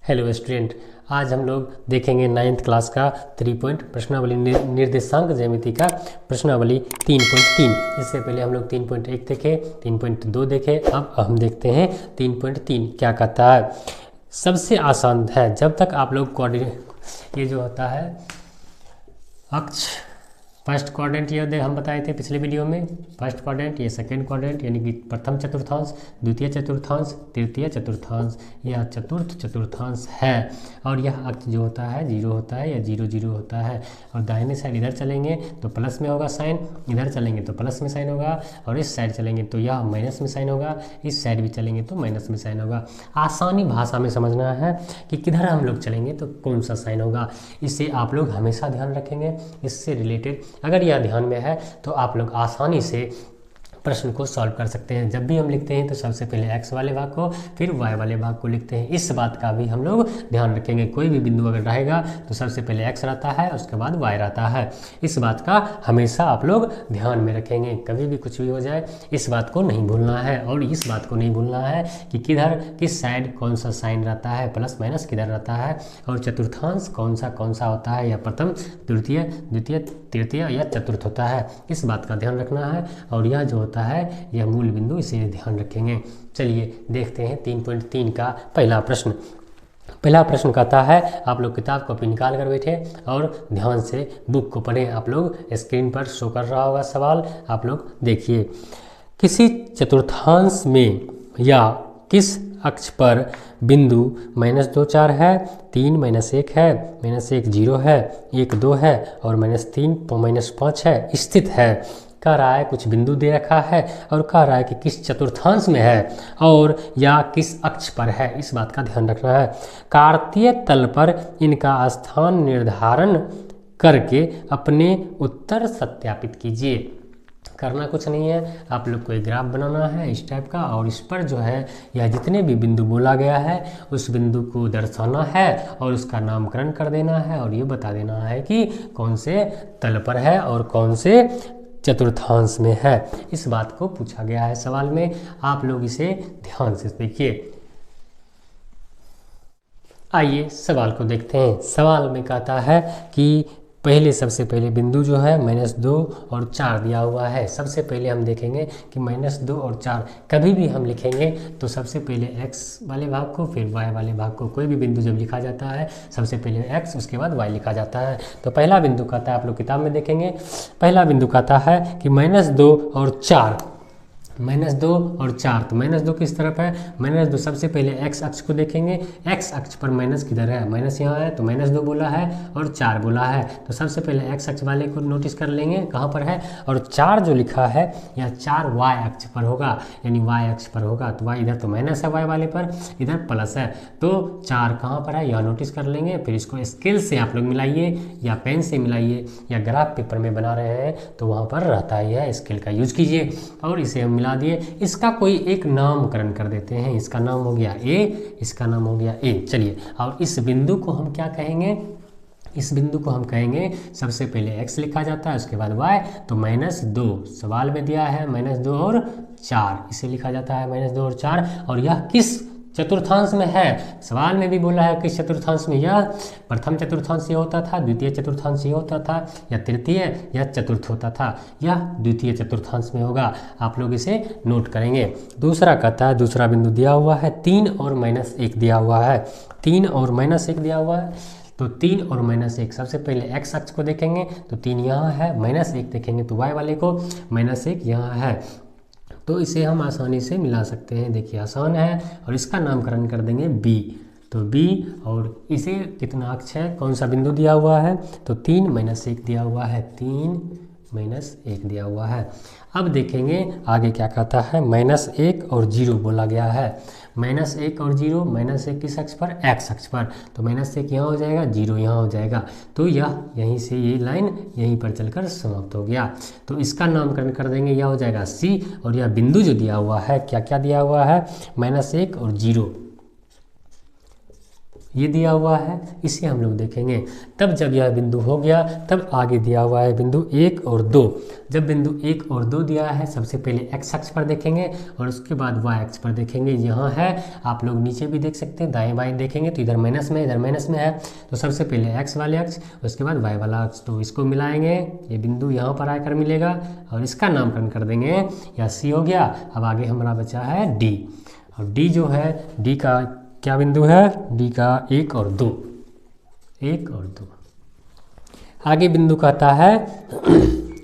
Hello student, आज हम लोग देखेंगे 9th क्लास का 3 पॉइंट प्रश्नावली निर्देशांक ज्यामिति का प्रश्नावली 3.3। इससे पहले हम लोग 3.1 देखे, 3.2 देखे। अब हम देखते हैं 3.3 क्या कहता है। सबसे आसान है जब तक आप लोग कोऑर्डिनेट, ये जो होता है अक्ष, फर्स्ट क्वाड्रेंट ये हम बताए थे पिछले वीडियो में। फर्स्ट क्वाड्रेंट, ये सेकंड क्वाड्रेंट यानी कि प्रथम चतुर्थांश, द्वितीय चतुर्थांश, तृतीय चतुर्थांश, यह चतुर्थ चतुर्थांश है। और यह अक्ष जो होता है 0 होता है या 0 0 होता है। और दाहिने साइड इधर चलेंगे तो प्लस में होगा साइन, इधर चलेंगे तो प्लस में साइन होगा, और इस साइड चलेंगे तो यह माइनस में साइन होगा, इस साइड भी चलेंगे तो माइनस में साइन होगा। आसानी भाषा में समझना है कि किधर हम लोग चलेंगे तो कौन सा साइन होगा, इसे आप लोग हमेशा ध्यान रखेंगे। इससे रिलेटेड अगर यह ध्यान में है तो आप लोग आसानी से प्रश्न को सॉल्व कर सकते हैं। जब भी हम लिखते हैं तो सबसे पहले x वाले भाग को फिर y वाले भाग को लिखते हैं। इस बात का भी हम लोग ध्यान रखेंगे। कोई भी बिंदु अगर रहेगा तो सबसे पहले x रहता है, उसके बाद y रहता है। इस बात का हमेशा आप लोग ध्यान में रखेंगे। कभी भी कुछ भी हो जाए इस बात को नहीं भूलना है। और इस बात को नहीं भूलना है कि किधर किस साइड कौन सा साइन रहता है, प्लस माइनस किधर रहता है, और चतुर्थांश कौन सा होता है, या प्रथम तृतीय द्वितीय तृतीय या चतुर्थ होता है। इस बात का ध्यान रखना है। और यह जो होता है यह मूल बिंदु, इसे ध्यान रखेंगे। चलिए देखते हैं 3.3 का पहला प्रश्न। पहला प्रश्न कहता है, आप लोग किताब कॉपी निकाल कर बैठे और ध्यान से बुक को पढ़ें। आप लोग स्क्रीन पर शो कर रहा होगा सवाल, आप लोग देखिए। किसी चतुर्थांश में या किस अक्ष पर बिंदु -2 4 है, 3 -1 है, -1 0 है, 1 2 है और -3 -5 है, स्थित है। कह रहा है कुछ बिंदु दे रखा है और कह रहा है कि किस चतुर्थांश में है और या किस अक्ष पर है। इस बात का ध्यान रखना है। कार्तीय तल पर इनका स्थान निर्धारण करके अपने उत्तर सत्यापित कीजिए। करना कुछ नहीं है, आप लोग को एक ग्राफ बनाना है इस टाइप का, और इस पर जो है यह जितने भी बिंदु बोला गया है उस बिंदु को दर्शाना है और उसका नामकरण कर देना है, और ये बता देना है कि कौन से तल पर है और कौन से चतुर्थांश में है। इस बात को पूछा गया है सवाल में। आप लोग इसे ध्यान से देखिए। आइए सवाल को देखते हैं। सवाल में कहता है कि पहले सबसे पहले बिंदु जो है -2 और 4 दिया हुआ है। सबसे पहले हम देखेंगे कि -2 और 4 कभी भी हम लिखेंगे तो सबसे पहले x वाले भाग को फिर y वाले भाग को। कोई भी बिंदु जब लिखा जाता है सबसे पहले x उसके बाद y लिखा जाता है। तो पहला बिंदु कहता है, आप लोग किताब में देखेंगे, पहला बिंदु कहता है कि -2 और 4, -2 और 4। तो -2 किस तरफ है, -2 सबसे पहले x अक्ष को देखेंगे। x अक्ष पर माइनस किधर है, माइनस यहाँ है तो -2 बोला है और 4 बोला है। तो सबसे पहले x अक्ष वाले को नोटिस कर लेंगे कहाँ पर है, और 4 जो लिखा है यह 4 y अक्ष पर होगा, यानी y अक्ष पर होगा। तो y इधर तो माइनस है, y वाले पर इधर प्लस है, तो 4 कहाँ पर है यह नोटिस कर लेंगे। फिर इसको स्केल से आप लोग मिलाइए या पेन से मिलाइए या ग्राफ पेपर में बना रहे हैं तो वहाँ पर रहता ही है, स्केल का यूज कीजिए। और इसे हम मिला दिए। इसका कोई एक नामकरण कर देते हैं। इसका नाम हो गया a, इसका नाम हो गया a। चलिए, और इस बिंदु को हम क्या कहेंगे, इस बिंदु को हम कहेंगे सबसे पहले x लिखा जाता है उसके बाद y। तो -2 सवाल में दिया है, -2 और 4 इसे लिखा जाता है, -2 और 4। और यह किस चतुर्थांश में है, सवाल में भी बोला है किस चतुर्थांश में। यह प्रथम चतुर्थांश ये होता था, द्वितीय चतुर्थांश ये होता था, या तृतीय या चतुर्थ होता था। यह द्वितीय चतुर्थांश में होगा। आप लोग इसे नोट करेंगे। दूसरा कहता है, दूसरा बिंदु दिया हुआ है 3 और -1 दिया हुआ है, 3 और -1 दिया हुआ है। तो 3 और -1 सबसे पहले x अक्ष को देखेंगे तो 3 यहाँ है, -1 देखेंगे तो y वाले को -1 यहाँ है। तो इसे हम आसानी से मिला सकते हैं। देखिए आसान है, और इसका नामकरण कर देंगे b। तो b, और इसे कितना अक्ष है, कौन सा बिंदु दिया हुआ है, तो 3 -1 दिया हुआ है, 3 -1 दिया हुआ है। अब देखेंगे आगे क्या कहता है। -1 और 0 बोला गया है, -1 और 0, -1 किस अक्ष पर, x अक्ष पर। तो -1 यहाँ हो जाएगा, 0 यहाँ हो जाएगा। तो यह यहीं से ये लाइन यहीं पर चलकर समाप्त हो गया। तो इसका नामकरण कर देंगे, यह हो जाएगा c। और यह बिंदु जो दिया हुआ है, क्या क्या दिया हुआ है, -1 और 0, ये दिया हुआ है, इसे हम लोग देखेंगे। तब जब यह बिंदु हो गया तब आगे दिया हुआ है बिंदु 1 और 2। जब बिंदु 1 और 2 दिया है सबसे पहले x अक्ष पर देखेंगे और उसके बाद y अक्ष पर देखेंगे। यहाँ है, आप लोग नीचे भी देख सकते हैं, दाएं बाएं देखेंगे तो इधर माइनस में, इधर माइनस में है, तो सबसे पहले x वाले अक्ष, उसके बाद y वाला अक्ष, तो इसको मिलाएंगे, ये बिंदु यहाँ पर आकर मिलेगा और इसका नामकरण कर देंगे, यह C हो गया। अब आगे हमारा बचा है D, और D जो है, D का क्या बिंदु है, D का 1 और 2, 1 और 2। आगे बिंदु कहता है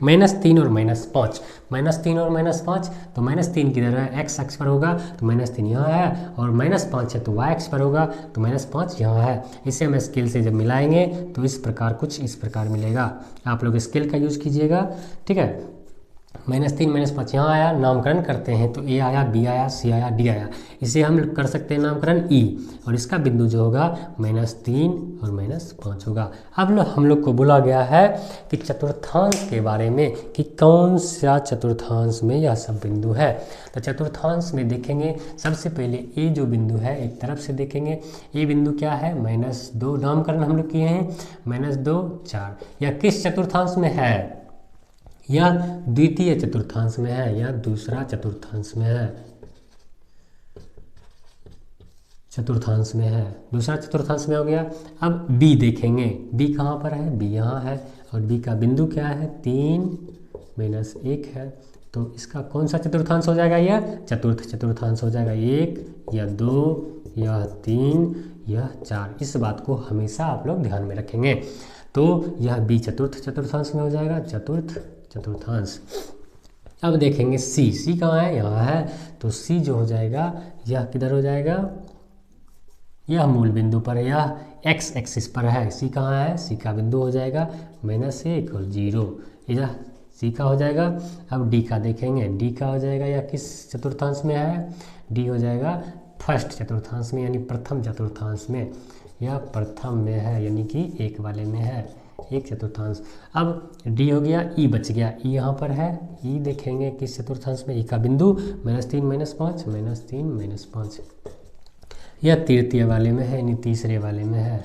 -3 और -5, -3 और -5, तो -3 किधर है, x अक्ष पर होगा तो -3 यहाँ है, और -5 है तो y अक्ष पर होगा तो -5 यहाँ है। इसे हम स्केल से जब मिलाएंगे तो इस प्रकार, कुछ इस प्रकार मिलेगा। आप लोग स्केल का यूज कीजिएगा, ठीक है। -3 -5 यहाँ आया, नामकरण करते हैं तो A आया, B आया, C आया, D आया, इसे हम कर सकते हैं नामकरण E, और इसका बिंदु जो होगा -3 और -5 होगा। अब हम लोग को बोला गया है कि चतुर्थांश के बारे में, कि कौन सा चतुर्थांश में यह सब बिंदु है। तो चतुर्थांश में देखेंगे, सबसे पहले A जो बिंदु है एक तरफ से देखेंगे, A बिंदु क्या है, -2, नामकरण हम लोग किए हैं, -2 4, यह किस चतुर्थांश में है, यह द्वितीय चतुर्थांश में है, यह दूसरा चतुर्थांश में है, चतुर्थांश में है, दूसरा चतुर्थांश में हो गया। अब B देखेंगे, B कहाँ पर है, B यहाँ है, और B का बिंदु क्या है, 3 -1 है, तो इसका कौन सा चतुर्थांश हो जाएगा, यह चतुर्थ चतुर्थांश हो जाएगा, 1 या 2 या 3 या 4। इस बात को हमेशा आप लोग ध्यान में रखेंगे। तो यह B चतुर्थ चतुर्थांश में हो जाएगा, चतुर्थ चतुर्थांश। अब देखेंगे C कहाँ है, यहाँ है, तो C जो हो जाएगा, यह किधर हो जाएगा, यह मूल बिंदु पर है, यह x एक्सिस पर है। C कहाँ है, C का बिंदु हो जाएगा -1 और 0, यह C का हो जाएगा। अब D का देखेंगे, D का हो जाएगा, यह किस चतुर्थांश में है, D हो जाएगा फर्स्ट चतुर्थांश में, यानी प्रथम चतुर्थांश में, यह प्रथम में है, यानी कि 1 वाले में है, 1 चतुर्थांश। अब D हो गया, E बच गया, E यहाँ पर है, E देखेंगे किस चतुर्थांश में, E का बिंदु -3 -5, -3 -5, यह तृतीय वाले में है, यानी तीसरे वाले में है,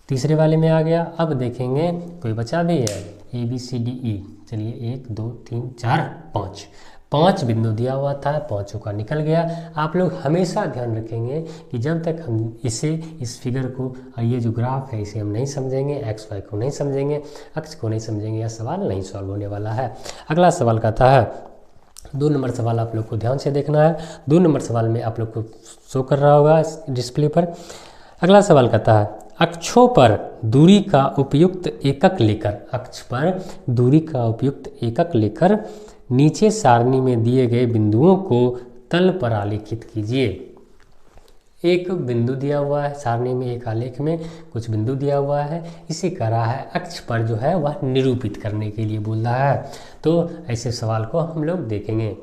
तीसरे वाले में आ गया। अब देखेंगे कोई बचा भी है, A B C D E, चलिए 1 2 3 4 5 बिंदु दिया हुआ था, 5 का निकल गया। आप लोग हमेशा ध्यान रखेंगे कि जब तक हम इस फिगर को, और ये जो ग्राफ है इसे हम नहीं समझेंगे, एक्स वाई को नहीं समझेंगे, अक्ष को नहीं समझेंगे, यह सवाल नहीं सॉल्व होने वाला है। अगला सवाल कहता है, 2 नंबर सवाल आप लोग को ध्यान से देखना है। 2 नंबर सवाल में आप लोग को शो कर रहा होगा डिस्प्ले पर। अगला सवाल कहता है, अक्षों पर दूरी का उपयुक्त एकक लेकर, अक्ष पर दूरी का उपयुक्त एकक लेकर नीचे सारणी में दिए गए बिंदुओं को तल पर आलेखित कीजिए। एक बिंदु दिया हुआ है सारणी में, एक आलेख में कुछ बिंदु दिया हुआ है, इसे कह रहा है अक्ष पर जो है वह निरूपित करने के लिए बोल रहा है। तो ऐसे सवाल को हम लोग देखेंगे।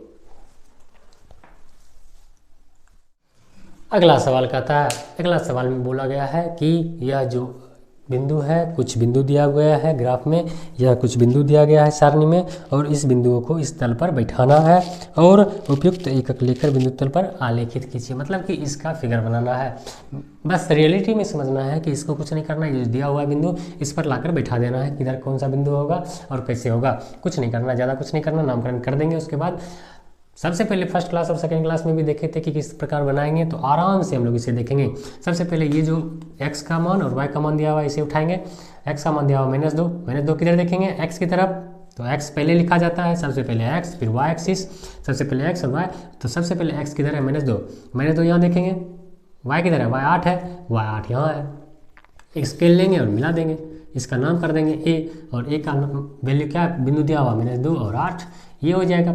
अगला सवाल कहता है, अगला सवाल में बोला गया है कि यह जो बिंदु है, कुछ बिंदु दिया गया है ग्राफ में, यह कुछ बिंदु दिया गया है सारणी में, और इस बिंदुओं को इस तल पर बैठाना है और उपयुक्त एकक लेकर बिंदु तल पर आलेखित कीजिए। मतलब कि इसका फिगर बनाना है। बस रियलिटी में समझना है कि इसको कुछ नहीं करना है, दिया हुआ बिंदु इस पर लाकर बैठा देना है, किधर कौन सा बिंदु होगा और कैसे होगा, कुछ नहीं करना, ज़्यादा कुछ नहीं करना, नामकरण कर देंगे। उसके बाद सबसे पहले फर्स्ट क्लास और सेकंड क्लास में भी देखे थे कि किस प्रकार बनाएंगे, तो आराम से हम लोग इसे देखेंगे। सबसे पहले ये जो x का मान और y का मान दिया हुआ है इसे उठाएंगे। x का मान दिया हुआ -2 किधर देखेंगे, x की तरफ, तो x पहले लिखा जाता है, सबसे पहले x, फिर y एक्सिस, सबसे पहले x और y, तो सबसे पहले x किधर है, -2 यहाँ देखेंगे, y किधर है, y 8 है, y 8 यहाँ है, स्केल लेंगे और मिला देंगे, इसका नाम कर देंगे a, और a का वैल्यू क्या बिंदु दिया हुआ -2 और 8, ये हो जाएगा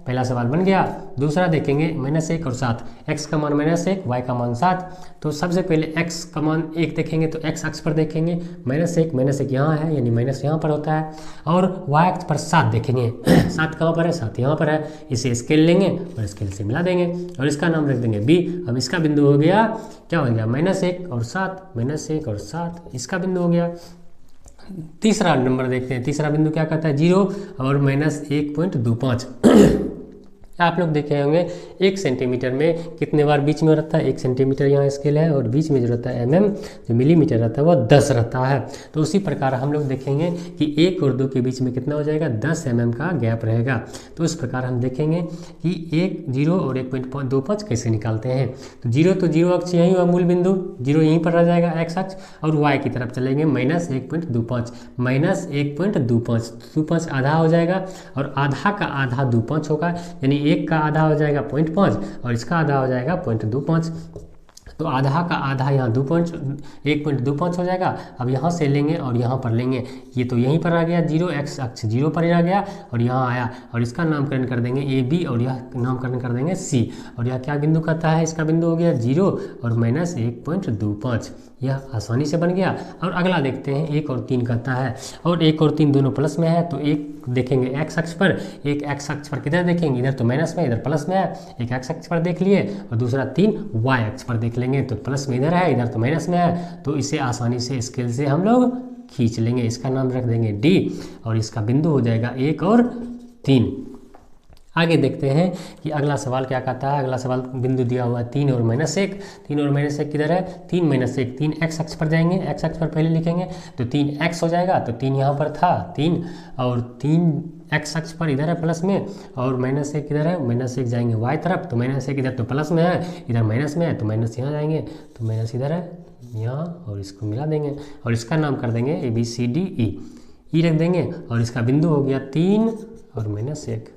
पहला सवाल बन गया। दूसरा देखेंगे -1 और 7, x का मान -1, y का मान 7, तो सबसे पहले x का मान 1 देखेंगे तो x अक्ष पर देखेंगे, -1 यहाँ है, यानी माइनस यहाँ पर होता है, और y अक्ष पर 7 देखेंगे, 7 कहाँ पर है, 7 यहाँ पर है, इसे स्केल लेंगे और स्केल से मिला देंगे और इसका नाम रख देंगे b। अब इसका बिंदु हो गया, क्या हो गया, -1 और 7, -1 और 7, इसका बिंदु हो गया। तीसरा नंबर देखते हैं, तीसरा बिंदु क्या कहता है, 0 और -1.25। आप लोग देखे होंगे 1 सेंटीमीटर में कितने बार बीच में रहता है, 1 सेंटीमीटर यहाँ स्केल है और बीच में जो रहता है mm, जो मिलीमीटर रहता है वो 10 रहता है। तो उसी प्रकार हम लोग देखेंगे कि 1 और 2 के बीच में कितना हो जाएगा, 10 mm का गैप रहेगा। तो इस प्रकार हम देखेंगे कि 0 और 1.25 कैसे निकालते हैं। तो 0 अक्ष यही हुआ मूल बिंदु, 0 यहीं पर रह जाएगा x अक्ष, और y की तरफ चलेंगे -1.25 आधा हो जाएगा, और आधा का आधा 2.5 होगा, यानी 1 का आधा हो जाएगा 0.5 और इसका आधा हो जाएगा 0.25। तो आधा का आधा यहाँ 1.25 हो जाएगा। अब यहाँ से लेंगे और यहाँ पर लेंगे, ये तो यहीं पर आ गया 0, x अक्ष 0 पर आ गया और यहाँ आया, और इसका नामकरण कर देंगे AB और यह नामकरण कर देंगे C, और यह क्या बिंदु कहता है, इसका बिंदु हो गया 0 और -1.25। यह आसानी से बन गया। और अगला देखते हैं 1 और 3 कहता है, और 1 और 3 दोनों प्लस में है, तो एक देखेंगे x अक्ष पर, एक x अक्ष पर किधर देखेंगे, इधर तो माइनस में इधर प्लस में है, एक x अक्ष पर देख लिए और दूसरा 3 y अक्ष पर देख लेंगे, तो प्लस में इधर है, इधर तो माइनस में है, तो इसे आसानी से स्केल से हम लोग खींच लेंगे। इसका नाम रख देंगे D और इसका बिंदु हो जाएगा 1 और 3। आगे देखते हैं कि अगला सवाल क्या कहता है। अगला सवाल बिंदु दिया हुआ है 3 और -1, 3 और -1 किधर है, 3 -1, 3 x अक्ष पर जाएंगे, x अक्ष पर पहले लिखेंगे तो 3x हो जाएगा, तो 3 यहाँ पर था 3, और 3 x अक्ष पर इधर है प्लस में, और -1 किधर है, -1 जाएंगे y तरफ, तो -1 इधर तो प्लस में है, इधर माइनस में है, तो माइनस यहाँ जाएंगे, तो माइनस इधर है यहाँ, और इसको मिला देंगे और इसका नाम कर देंगे ABCDE, ई रख देंगे, और इसका बिंदु हो गया 3 और -1।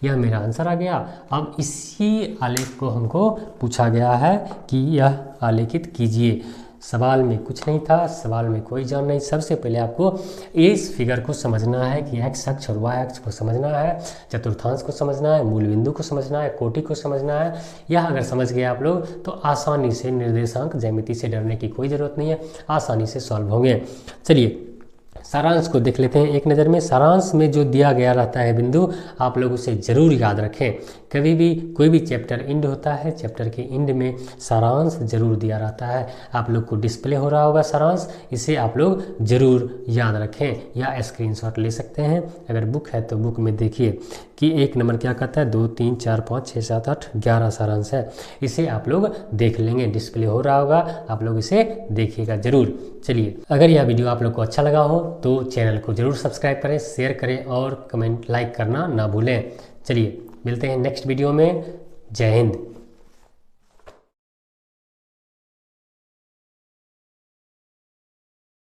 यह मेरा आंसर आ गया। अब इसी आलेख को हमको पूछा गया है कि यह आलेखित कीजिए। सवाल में कुछ नहीं था, सवाल में कोई जान नहीं। सबसे पहले आपको इस फिगर को समझना है कि x अक्ष और y अक्ष को समझना है, चतुर्थांश को समझना है, मूल बिंदु को समझना है, कोटि को समझना है। यह अगर समझ गए आप लोग तो आसानी से निर्देशांक ज्यामिति से डरने की कोई ज़रूरत नहीं है, आसानी से सॉल्व होंगे। चलिए सारांश को देख लेते हैं एक नज़र में। सारांश में जो दिया गया रहता है बिंदु, आप लोग उसे ज़रूर याद रखें। कभी भी कोई भी चैप्टर एंड होता है, चैप्टर के एंड में सारांश जरूर दिया रहता है। आप लोग को डिस्प्ले हो रहा होगा सारांश, इसे आप लोग ज़रूर याद रखें या स्क्रीनशॉट ले सकते हैं। अगर बुक है तो बुक में देखिए कि 1 नंबर क्या कहता है, 2 3 4 5 6 7 8 11 सारांश है। इसे आप लोग देख लेंगे, डिस्प्ले हो रहा होगा, आप लोग इसे देखिएगा ज़रूर। चलिए, अगर यह वीडियो आप लोग को अच्छा लगा हो तो चैनल को ज़रूर सब्सक्राइब करें, शेयर करें और कमेंट लाइक करना ना भूलें। चलिए मिलते हैं नेक्स्ट वीडियो में। जय हिंद।